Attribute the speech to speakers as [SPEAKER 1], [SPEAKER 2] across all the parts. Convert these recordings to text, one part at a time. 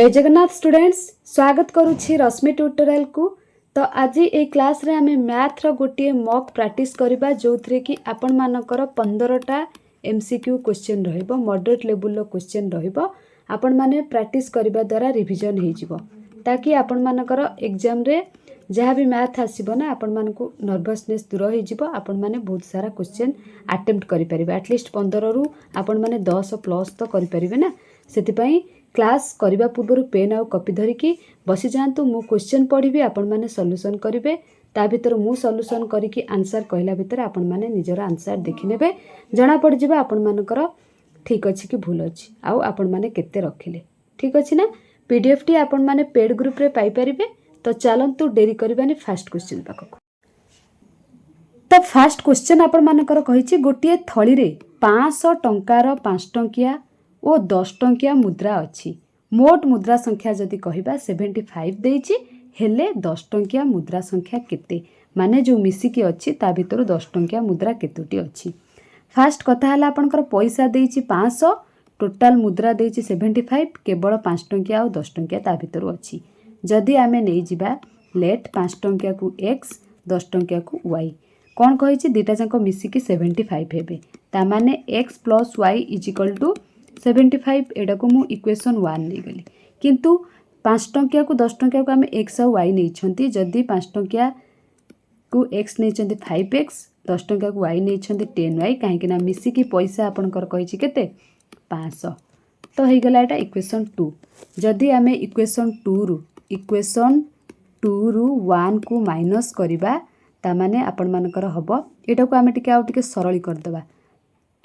[SPEAKER 1] जय जगन्नाथ स्टूडेंट्स, स्वागत करुछि रश्मि ट्यूटोरियल को। तो आज ये क्लास रे आमे मैथ रो गोटे मॉक प्रैक्टिस करबा जो थरे कि आपण मानकर 15टा एमसीक्यू क्वेश्चन रहइबो, मॉडरेट लेवल रो क्वेश्चन रहइबो। आपण माने प्रैक्टिस करबा द्वारा रिवीजन हे जिवो ताकि आपण मानकर एग्जाम रे जहाँ भी मैथ आसीबो ना आपण मानको नर्वसनेस दूर हो जिवो। आपण माने बहुत सारा क्वेश्चन अटेम्प्ट करि परिबे, एटलीस्ट 15 रु आपण माने 10 प्लस तो करि परिबे ना। सेति पई क्लास करबा पूर्व पेन आउ कॉपी धरिकी बसी जातु। मु क्वेश्चन पढ़ी आपण माने सॉल्यूशन करिवे, ता भीतर मु सॉल्यूशन करिकी आंसर कहला भीतर आपण माने निजर आंसर देखि नेबे, जणा पड़ जिबा आपण मानकर ठीक अछि कि भूल अछि आउ आपण माने केते रखिले। ठीक अछि ना। पीडीएफ टी आपण माने पेड ग्रुप रे पाई परिबे। तो चलंतु डेरी करबानी फास्ट क्वेश्चन पाखक। तो फास्ट क्वेश्चन आपण मानकर कहिछि गोटिए थळी रे 500 टंकार 5 टंकिया और 10 टंकिया मुद्रा अच्छी। मोट मुद्रा संख्या जदि कहबा 75 देइछि, हेले 10 टंकिया मुद्रा संख्या केते, माने जो मिसिकी अच्छी ता भीतर 10 टंकिया मुद्रा केतोटी अच्छी। फास्ट कथा हला आपनकर पैसा देइछि 500, टोटल मुद्रा देइछि 75, केवल 5 टंकिया और 10 टंकिया ता भीतर अच्छी। जदि आमे नै जिबा लेट 5 टंकिया को x, 10 टंकिया को y, कौन कहिछि दुटा जाक मिसिकी 75 हेबे, ता माने x + y = 75। एटा को मु इक्वेशन 1 नै गली, किंतु 5 टंकिया को 10 टंकिया को आमे x और y नै छंती। जदि 5 टंकिया को x नै छंती 5x, 10 टंकिया को y नै छंती 10y, काहे कि ना मिसिकी पैसा आपनकर कहिछि केते 500। तो हे गला एटा इक्वेशन 2। जदि आमे इक्वेशन 2 रु 1 को माइनस करिबा, ता माने आपण मानकर हबो, एटा को आमे टिके आउ टिके सरली कर देबा।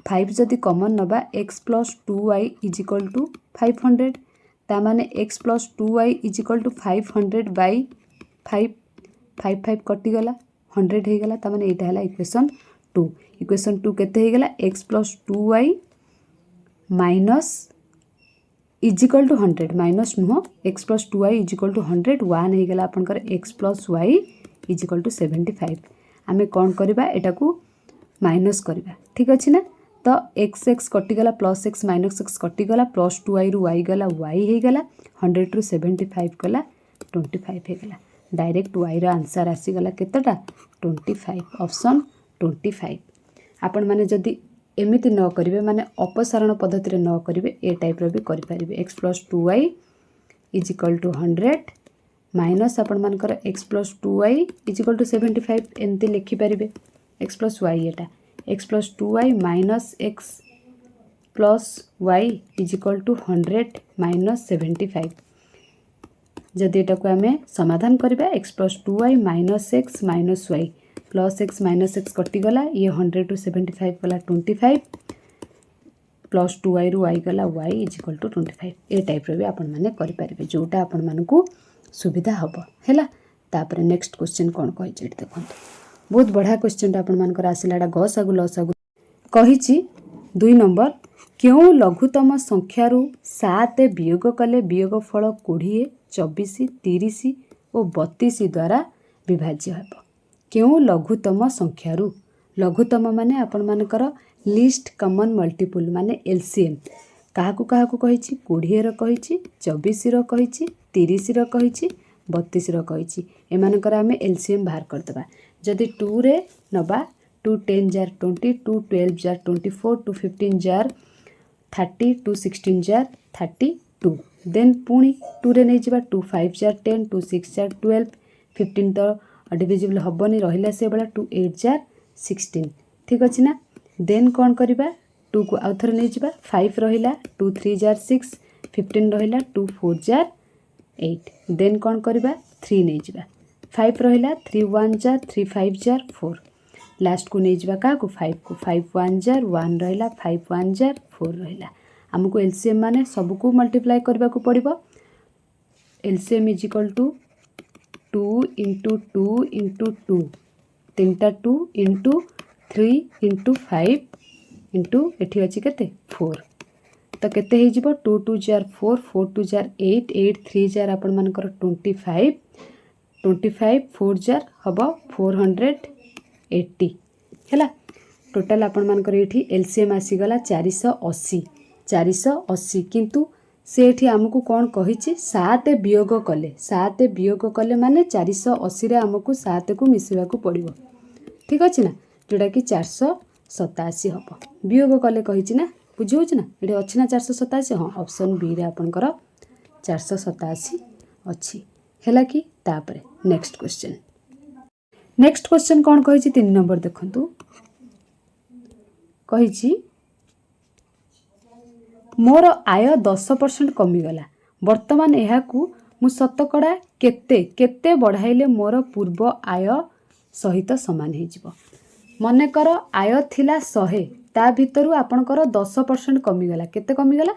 [SPEAKER 1] 5 जदि कॉमन नबा x + 2y = 500, ता माने x + 2y = 500/5, 5 कटि गला 100 हे गला, ता माने एटा हला इक्वेशन 2। इक्वेशन 2 केते हे गला x + 2y = 100 माइनस नुह x + 2y = 100, 1 हे गला आपनकर x + y = 75। आमे कोन करबा एटा को माइनस करबा। ठीक अछि ना। तो x कटिगला प्लस x माइनस x कटिगला प्लस 2y रु y गला y हे गला 100 रु 75 गला 25 हे गला। डायरेक्ट y रो आंसर आसी गला केतटा 25, ऑप्शन 25। आपण माने जदि एमिति न करिवे, माने अपसारण पद्धति रे न करिवे, ए टाइप रो भी करि परिबे। x + 2y = 100 माइनस आपण मानकर x + 2y = 75 एंती लिखि परिबे। x + y एटा x + 2y minus x + y = 100 minus 75। जदि एटा को आमे समाधान करबा x + 2y minus x minus y plus x minus x कटि गला, ये 100 रु 75 गला 25, प्लस 2y रु y गला y = 25। ए टाइप रो भी आपण माने करि परिबे, जोटा आपण मानकू सुविधा हबो हैला। तापर नेक्स्ट क्वेश्चन कोन कहि छै देखंतु। बहुत बढ़िया क्वेश्चन आपण मानकर आसिलाडा गसागु लसागु कहिछि। 2 नंबर, क्यों लघुतम संख्या रु 7 वियोग कले वियोगफल 20, 24, 30 और 32 द्वारा विभाज्य हेबो। क्यों लघुतम संख्या रु, लघुतम माने आपण मानकर लिस्ट कॉमन मल्टीपल माने एलसीएम। काहाकू काहाकू कहिछि 20 रो कहिछि, 24 रो कहिछि, 30 रो कहिछि, 32 रो कहिछि। ए मानकर आमे एलसीएम बाहर कर देबा। जदि 2 रे नबा 2 10 जार 20, 2 12 जार 24, 2 15 जार 30, 2 16 जार 32। देन पुणी 2 रे नै जिबा 2 5 जार 10, 2 6 जार 12, 15 तो डिविजिबल हबनी रहिला से बेला 2 8 जार 16। ठीक अछि ना। देन कोन करबा 2 को आउथर नै जिबा 5 रहिला 2 3 जार 6, 15 रहिला 2 4 जार 8। देन कोन करबा 3 नै जिबा 5 रहिला 3 1 जार 3 5 जार 4। लास्ट को नै जिबा का को 5 को 5 1 जार 1 रहिला 5 1 जार 4 रहिला। हमको एलसीएम माने सब को मल्टीप्लाई करबा को पड़िबो। एलसीएम = 2 * 2 * 2, तीनटा 2 * 3 * 5 * एठी अछि केते 4। तो केते हे जिवो 2 2 जार 4, 4 2 जार 8, 8 3 जार आपण मानकर 25, 25 4 जार हबो 480 हैला। टोटल आपण मानकर एठी एलसीएम आसी गला 480, 480, किंतु से एठी आमको कौन कही 7 वियोग कले 7 वियोग कले माने 480 रे आमको 7 को मिसवा को पड़ो ठीक अच्छे ना जोटा कि 487 हम वियोग कले कही ना बुझे ना ये अच्छी ना 487 हाँ ऑप्शन बी रे आपनकर 487 अच्छी है कि तापर नेक्स्ट क्वेश्चन कौन कही 3 नंबर देखंतु कही मोर आय 10% कमीगला वर्तमान यहाकू मु शतकड़ा केते केते बढ़ाइले मोर पूर्व आय सहित समान हो मनकर आय थिला 100 ता भितरु आपणकर 10% कमीगला केते कमीगला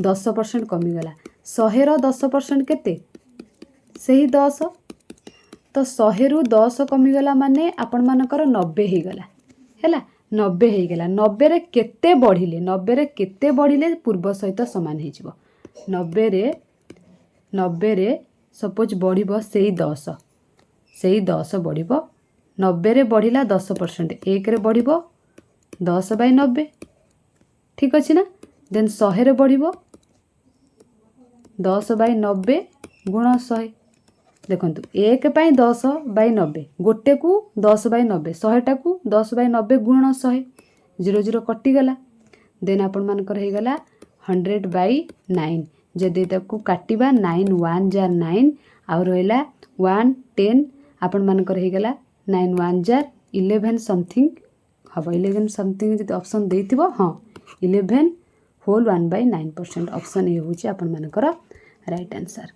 [SPEAKER 1] 10% कमीगला 100 रो 10% केते सही 10 तो 100 रु 10 कमीगला माने आपण मानकर 90 होगला है 90 होगला 90 रे केते बढ़िले 90 रे केते बढ़िले पूर्व सहित समान हो 90 रे सपोज बढ़िबो सेही 10 बढ़िबो 90 रे बढ़िला 10% 1 रे बढ़िबो 10/90 ठीक अच्छे ना देन 100 रे बढ़िबो 10/90 गुण 100 देखंतु 1/10/90 गोटे को 10/90 100टा को 10/90 गुण 100 0 0 कटिगला देन आपण मानकर हो गला 100/9 जदि ताकू काटिबा 9 1 जार 9 आउ रहिला 1 10 आपण मानकर हो गला 9 1 जार 11 समथिंग हम 11 समथिंग जदि ऑप्शन देथिबो हाँ 11 होल 1/9% ऑप्शन ए होची आपण मानकर राइट आंसर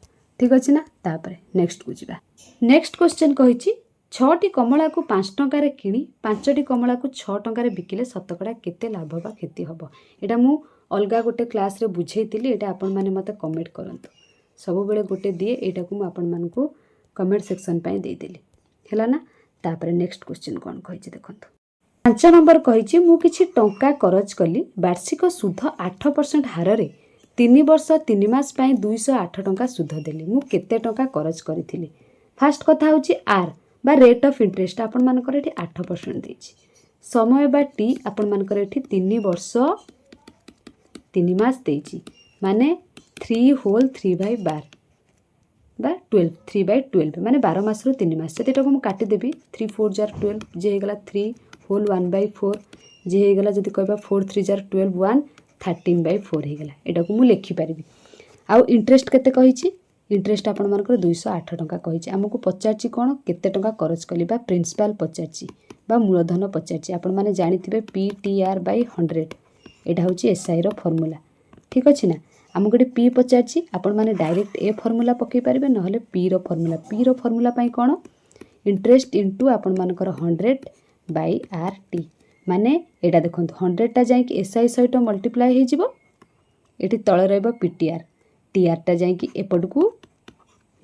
[SPEAKER 1] ठीक अच्छे ना तापर नेक्स्ट को जीवा नेक्स्ट क्वेश्चन कही 6टी कमला को 5 टंका रे किणी 5टी कमला को 6 टंका रे बिकिले शतकड़ा केते लाभ बा क्षति हबो एटा मु अलगा गोटे क्लास रे बुझेइतिली एटा आपण माने मते कमेंट करंतु सब बेले गोटे दिए एटा को मु आपण मानकू कमेंट सेक्शन पई देई देली हैला ना तापर नेक्स्ट क्वेश्चन कोन कहिछि देखंतु 5 नंबर कहिछि मु किछि टंका करज कली वार्षिक सुध 8% हार रे 3 वर्ष 3 मास पई 208 टंका सुध देली मु केते टंका करज करिथिली फास्ट कथा होछि आर बा रेट ऑफ इंटरेस्ट आपण मानकर एठी 8% देछि समय बा टी आपण मानकर एठी 3 वर्ष 3 मास देछि माने 3 होल 3/12 बा 12 3/12 माने 12 मास रो 3 मास सेटा को मु काटि देबी 3 4 जार 12 जे हेगला 3 होल 1/4 जे हेगला जदि कहबा 4 3 जार 12 1 13/4 हेगला एटा को मु लिखि परिबी आउ इंटरेस्ट केते कहिछि इंटरेस्ट आपण मानकर 208 टंका कहिछि हमकु पचारछि कोन केते टंका खर्च कली बा प्रिंसिपल पचारछि बा मूलधन पचारछि आपण माने जानिथिबे PTR/100 एटा होछि SI रो फार्मूला ठीक अछि ना हमकु P पचारछि आपण माने डायरेक्ट ए फार्मूला पकै परिबे नहले P रो फार्मूला पई कोन इंटरेस्ट इनटू आपण मानकर 100/RT माने एटा देखंतु 100 टा जाई कि SI सहित मल्टीप्लाई हे जिवो एठी तळे रहबो PTR TR टा जाई कि एपड को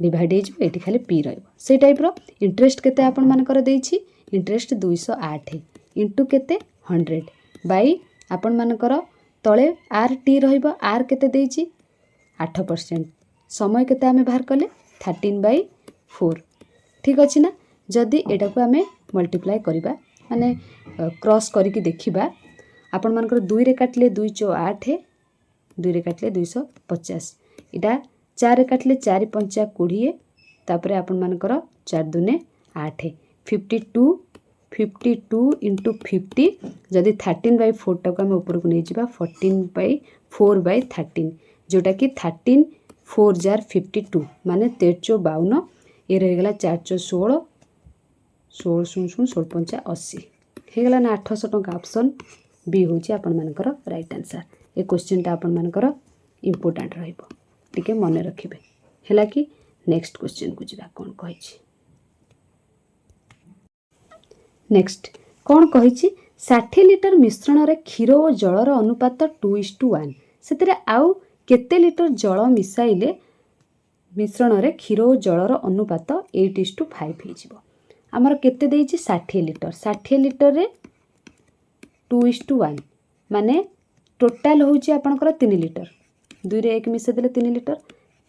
[SPEAKER 1] डिवाइड हे जिवो एठी खाली P रहबो से टाइप रो इंटरेस्ट केते आपण मानकर देछि इंटरेस्ट 208 इनटू केते 100 बाई आपण मानकर तळे RT रहबो R केते देछि 8% समय केते आमे बाहर कले 13/4 ठीक अछि ना जदि एटा को आमे मल्टीप्लाई करिबा माने क्रॉस करिकि देखिबा आपण मानकर 2 रे काटले 2 * 8 2 रे काटले 250 इटा 4 रे काटले 4 * 5 20 तापरे आपण मानकर 4 दुने 8 52 इंटू 50 जदि 13/4 टाक हम ऊपर को नहीं जिबा 14/4/13 जोटा कि 13 4 जार 52 माने 1352 ये रह गला 4 16 16 16 16 5 80 हे गला ना 800 टंका ऑप्शन बी होची आपण मानकर राइट आंसर ए क्वेश्चन ता आपण मानकर इंपोर्टेंट रहइबो टिके मन रखिबे हैला कि नेक्स्ट क्वेश्चन को जिबा कोन कहिछि नेक्स्ट कोन कहिछि 60 लिटर मिश्रण रे क्षीर और जल रो अनुपात 2:1 सेतरे आउ केते लिटर जल मिसाइले मिश्रण रे क्षीर और जल रो अनुपात 8:5 हे जिवो हमर केते देछि 60 लिटर रे 2:1 माने टोटल होछि आपनकर 3 लिटर 2 रे 1 मिसे देले 3 लिटर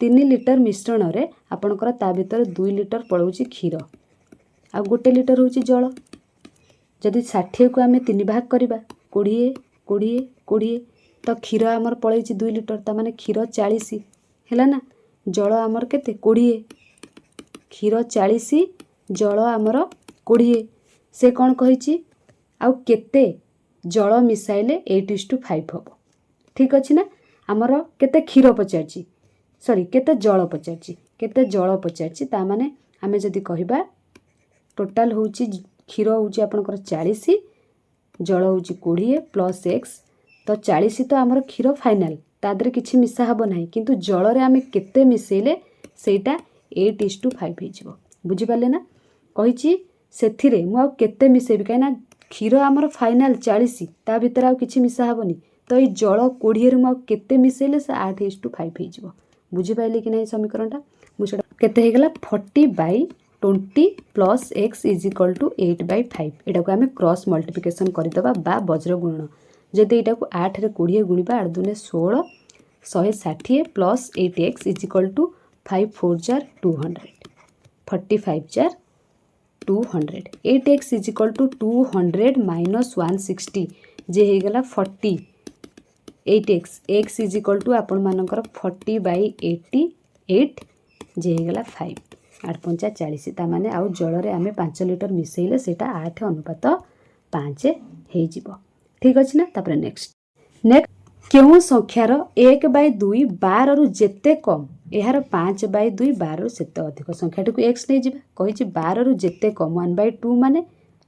[SPEAKER 1] 3 लिटर मिश्रण रे आपनकर ता भीतर 2 लिटर पळौछि क्षीर आ 1 लिटर होछि जल जदि 60 को आमे 3 भाग करबा 20 20 20 तो क्षीर हमर पळैछि 2 लिटर ता माने क्षीर 40 है ना जल आमर केते 20 क्षीर 40 जल आमर 20 से कौन कही आउ केते जल मिसाइले 8:5 हम ठीक अच्छे ना आमर केते क्षीर पचार सॉरी केते जल पचार ता माने आमे जदि कहबा टोटाल होउची क्षीर होउची आपनकर 40 जल होउची 20 प्लस एक्स तो 40 तो आमर क्षीर फाइनल तादरे किछि मिसा हबो नाही किंतु जल रे आमे केते मिसेले सेटा 8:5 हेजिवो बुझी पाले ना कहिछि सेथिरे मु आ केते मिसेबी काई ना क्षीर आमर फाइनल 40 ता भीतर आ किछि मिसा हबोनी तो ई जल 20 रे मु केते मिसेले से 8:5 हेजिवो बुझी पाइले कि नाही समीकरणटा मु सेटा केते हे गेला 40/20 plus x is equal to 8/5 एटा को आमे क्रॉस मल्टीप्लिकेशन करि दबा बा वज्र गुणन जदि एटा को 8 रे 20 गुणिबा 8 दुने 16 160 plus 8x is equal to 5 4 जार 200 45 जार 200 8x is equal to 200 minus 160 जे हे गला 40 8x x is equal to आपण मानकर 40/88 जे हे गला 5 8 5 40 ता माने आउ जल रे आमे 5 लिटर मिसेइले सेटा 8:5 हे जिवो ठीक अछि ना तापर नेक्स्ट केउ संख्यार 1/2 12 रु जेते कम एहार 5/2 12 रु सेते अधिक संख्याटी को x नै जिबा कहिछि 12 रु जेते कम 1/2 माने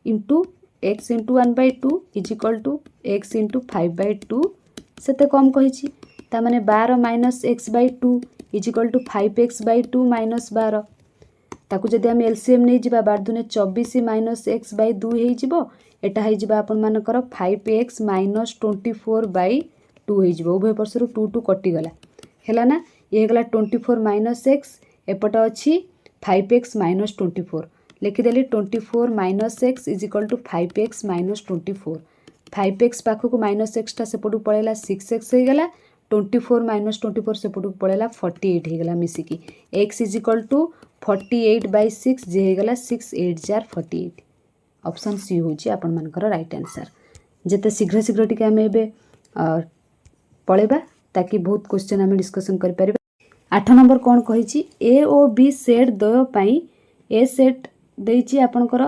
[SPEAKER 1] into x into 1/2 is equal to x into 5/2 सेते कम कहिछि ता माने 12 minus x/2 is equal to 5x/2 minus 12 ताकू जदि हम एलसीएम नै जिबा 12 दुने 24 माइनस x/2 हे जिवो एटा हे जिबा आपण मानकर 5x माइनस 24/2 हे जिवो उभय परसरु 2 2 कटि गला हैला ना ये गला 24 माइनस x एपट अछि 5x माइनस 24 लिखि देली 24 minus x is equal to 5x minus 24 5x पाखु को माइनस x टा सेपटू पळेला 6x हे गला 24 माइनस 24 सेपटू पळेला 48 हे गला मिसिकी x इज इक्वल टू 48/6 जे हे गला 6 8 जार 48 ऑप्शन सी होची आपण मानकर राइट आंसर जेते शीघ्र शीघ्र टिके हमें एबे पळेबा ताकि बहुत क्वेश्चन हमें डिस्कशन कर परिबा 8 नंबर कोन कहिची ए ओ बी सेट दय पई ए सेट देइची आपनकर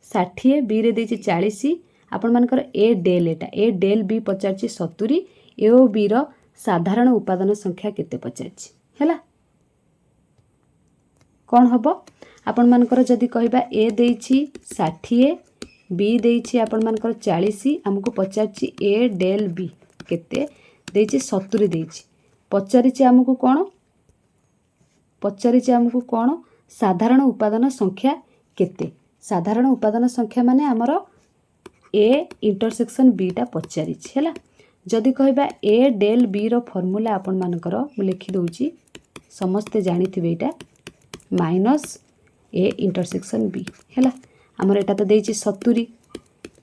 [SPEAKER 1] 60 बी रे देइची 40 आपण मानकर ए डेल एटा ए डेल बी पचारची 70 ए ओ बी रो साधारण उपादान संख्या केते पचारची हैला कौन हम आपण मानकर जदि कहबा ए देइछि 60 बी देइछि आपण मानकर 40 हमको पचारछि ए डेल बी केते देइछि 70 देइछि पचारिछि हमको कोन साधारण उपादान संख्या केते साधारण उपादान संख्या माने हमर ए इंटरसेक्शन बी टा पचारिछि हैला जदि कहबा ए डेल बी रो फार्मूला आपण मानकर मु लिखि दोउछि समस्त जानिथिबे एटा माइनस ए इंटरसेक्शन बी हैला हमर एटा तो देइछि 70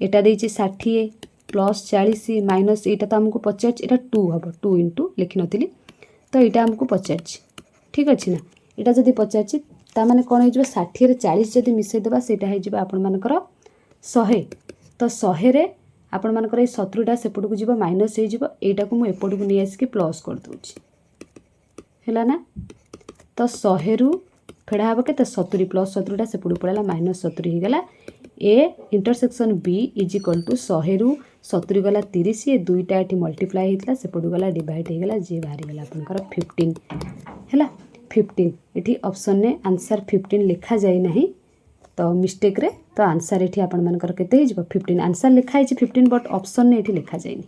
[SPEAKER 1] एटा देइछि 60 प्लस 40 माइनस एटा तो हमको पचार एटा 2 हबो 2 इनटू लिखि नथिली तो एटा हमको पचार ठीक अछि ना एटा जदि पचार ता माने कोन हेजबो 60 रे 40 जदि मिसे देबा सेटा हेजबो आपण मानकर 100 तो 100 रे आपण मानकर ए 70 टा सेपट को जिवो माइनस हे जिवो एटा को मु एपट को नि आसी के प्लस कर दोछि हैला ना तो 100 रु फेड़ा हबो के 70 प्लस 70 टा सेपट पळेला माइनस 70 हे गला A intersection B is equal to 100 रु 70 गला 30 ए दुईटा एठी मल्टीप्लाई हेतला सेपट गला डिवाइड हे गला जे बाहरी गला आपनकर 15 हैला 15 एठी ऑप्शन ने आंसर 15 लिखा जाय नाही तो मिस्टेक रे तो आंसर एठी आपण मानकर केते हे जिवो 15 आंसर लिखा है 15 बट ऑप्शन ने एठी लिखा जायनी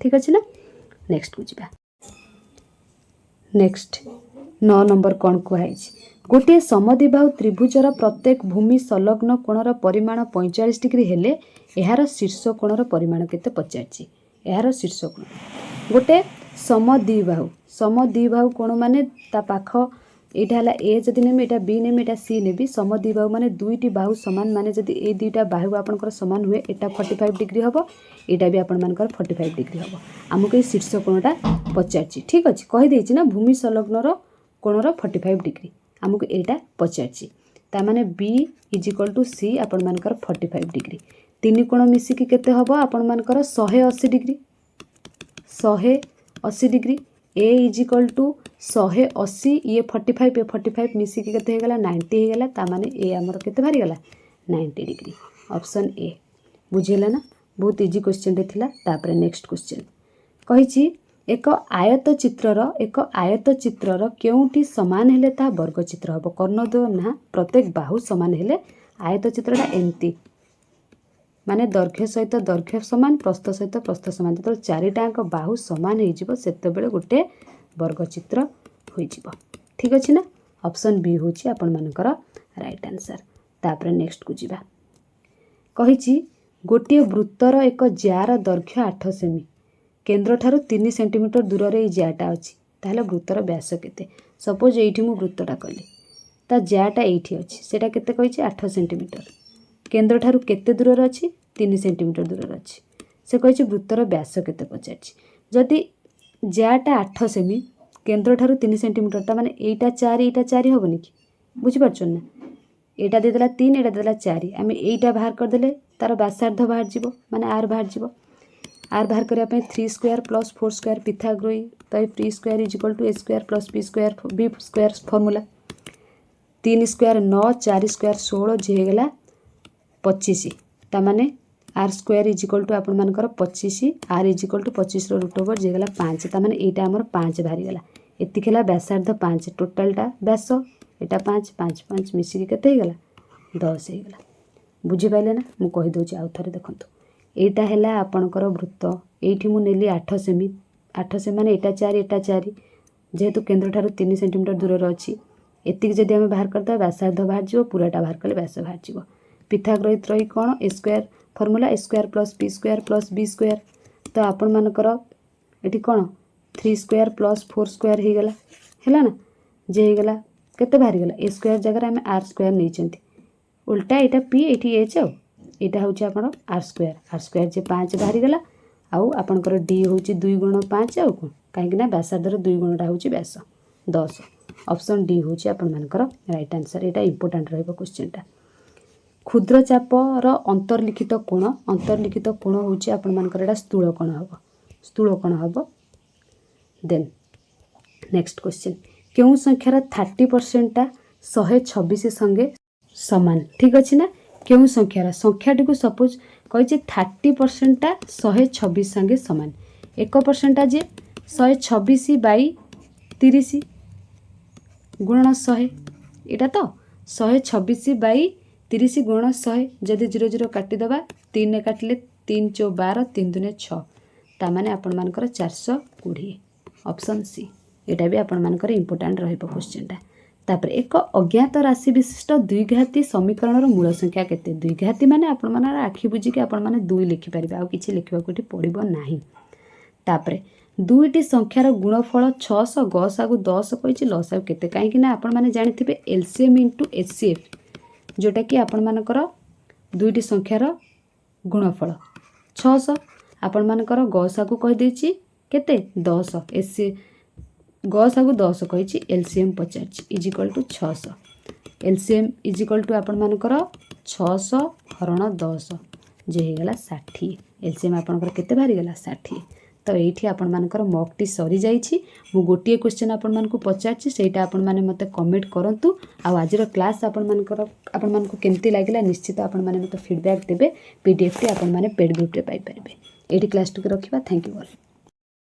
[SPEAKER 1] ठीक अछि ना नेक्स्ट को जिबा नेक्स्ट 9 नंबर कोन को है गोटे समद्विबाहु त्रिभुजर प्रत्येक भूमि संलग्न कोणर परिमाण 45 डिग्री हेले एहार शीर्ष कोणर परिमाण केते पचारछि एहार शीर्ष कोण गोटे समद्विबाहु कोण माने ता पाख एटा हला ए जदि नेमि एटा बी नेमि एटा सी नेबी समद्विबाहु माने दुईटी बाहु समान माने जदि ए दुईटा बाहु आपनकर समान हुए एटा 45 डिग्री हबो एटा भी आपन मानकर 45 डिग्री हबो हमको ए शीर्ष कोणटा पचारछि ठीक अछि कहि देछि ना भूमि संलग्नर कोणर 45 डिग्री हमको एटा पचारछि ता माने बी इज इक्वल टू सी आपण मानकर 45 डिग्री तीन कोण मिसी कि केते हबो आपण मानकर 180 degree 180 degree A is equal to 180 ये 45 ये 45 मिसिकी केते हेगला 90 हेगला ता माने ए हमर केते बाहरी गला 90 डिग्री ऑप्शन ए बुझेला ना बहुत इजी क्वेश्चन रे थिला। तापर नेक्स्ट क्वेश्चन कहिछि एक आयत चित्रर केउटी समान हेले ता वर्ग चित्र हबो कर्ण दो ना प्रत्येक बाहु समान हेले आयत चित्रटा एमती माने दैर्घ्य सहित दैर्घ्य समान प्रस्थ सहित प्रस्थ समान जो चारिटाक बाहु समान हो सेतेबेले गोटे वर्ग चित्र हो ठीक अच्छे ना ऑप्शन बी हूँ आपण मानकर राइट आंसर। तापर नेक्स्ट को जीवा कहिछि गोटे वृत्तर एक जार दैर्घ्य 8 सेमी केन्द्र ठारू 3 सेंटीमीटर दूर रे जाटा अच्छी ताहले वृत्तर व्यास केते सपोज एठी मु वृत्तटा कली ता जाटा एठी अच्छी सेटा केते कहिछि 8 सेंटीमीटर केन्द्र ठारू केते दूर रे अछि 3 सेंटीमीटर दूर रे अछि से कहिछि वृत्तर व्यास केते पचाछि जदि जाटा 8 सेमी केन्द्र ठारू 3 सेंटीमीटर ता माने एटा 4 होबनी कि बुझि पाछन ना एटा दे देला 3 एटा देला 4 आमे एटा बाहर कर देले तार व्यासार्ध बाहर जिवो माने आर बाहर जिवो आर बाहर करिया पे 3 स्क्वायर प्लस 4 स्क्वायर पिथागोरस तो 3 square is equal to a square plus b square formula 3 square 9 4 square 16 जे हेगला 25 ता माने r square is equal to आपण मानकर 25 आर इज इक्वल टू 25 रो रूट ओवर जे गला 5 ता माने एटा हमर 5 बाहरी गला एति खेला व्यासार्ध 5 टोटलटा व्यास एटा 5 5 5 मिसिकी केते हे गला 10 हे गला बुझि पाइले ना मु कहि दोछि आउ थरे देखंतु एटा हैला आपणकर वृत्त एठी मु नेली 8 सेमी माने एटा 4 जेहेतु केन्द्र ठारू 3 सेंटीमीटर दूर रे अछि एतिक जदि हम बाहर करता व्यासार्ध बाहर जिवो पूराटा बाहर कले व्यास बाहर जिवो पिथागोरस रही कोन a square formula a square plus b square तो आपण मानकर एठी कोन 3 स्क्वायर प्लस 4 स्क्वायर हे गला हैला ना जे हे गला केते बाहर गला a स्क्वायर जगह हम r स्क्वायर नै चंती उल्टा एटा p एठी h आउ एटा होची आपण r स्क्वायर जे 5 बाहर गला आउ आपणकर d होची 2 गुण 5 आउ कोन काहे कि ना व्यासार्धर 2 गुणटा होची व्यास 10 ऑप्शन डी होची आपण मानकर राइट आंसर एटा इंपोर्टेंट रहबो क्वेश्चनटा। क्षुद्र चापर अंतर्लिखित कोण होची आपण मानकर एटा स्थूल कोण हबो देन नेक्स्ट क्वेश्चन केउ संख्यार 30% टा 126 संगे समान ठीक अछि ना केउ संख्याटी को सपोज कहिछि 30% टा 126 संगे समान 1% टा जे 126 बाई 30 गुणन 100 एटा तो 126 बाई 30 गुण 100 जदि 0 0 काटी दबा 3 ने काटले 3 चौ 12 3 दुने 6 ता माने आपण मानकर 420 ऑप्शन सी एटा भी आपण मानकर इंपोर्टेंट रहइबो क्वेश्चनटा। तापर एक अज्ञात राशि विशिष्ट द्विघाती समीकरणर मूल संख्या केते द्विघाती माने आपण माने आखि बुझी के आपण माने 2 लिखि परिबे आ किछि लिखिबा कोठी पड़िबो नाही। तापर दुईटी संख्यार गुणफल 600 गसागु 10 कहिछि लसागु केते काहे कि ना आपण माने जानिथिबे एलसीएम इनटू एचसीएफ जोटा कि आपण मानकर दुईटी संख्यार गुणफल 600 आपण मानकर गसागु कहि देछि केते 10 एसी गसागु 10 कहिछि एलसीएम पचाछि is equal to 600 LCM is equal to आपण मानकर 600 हरण 10 जे हे गला 60 एलसीएम आपनकर केते बाहरी गला 60 तो एठी आपण मानकर मॉक टी सरी जाइछि मु गोटिए क्वेश्चन आपण मानकु पचाछि सेटा आपण माने मते कमेंट करंतु आ आजिर क्लास आपण मानकु केमती लागिला निश्चित आपण माने मते फीडबैक देबे पीडीएफ टी आपण माने पेड ग्रुप रे पाई परिबे एठी क्लास टू के रखिबा थैंक यू ऑल।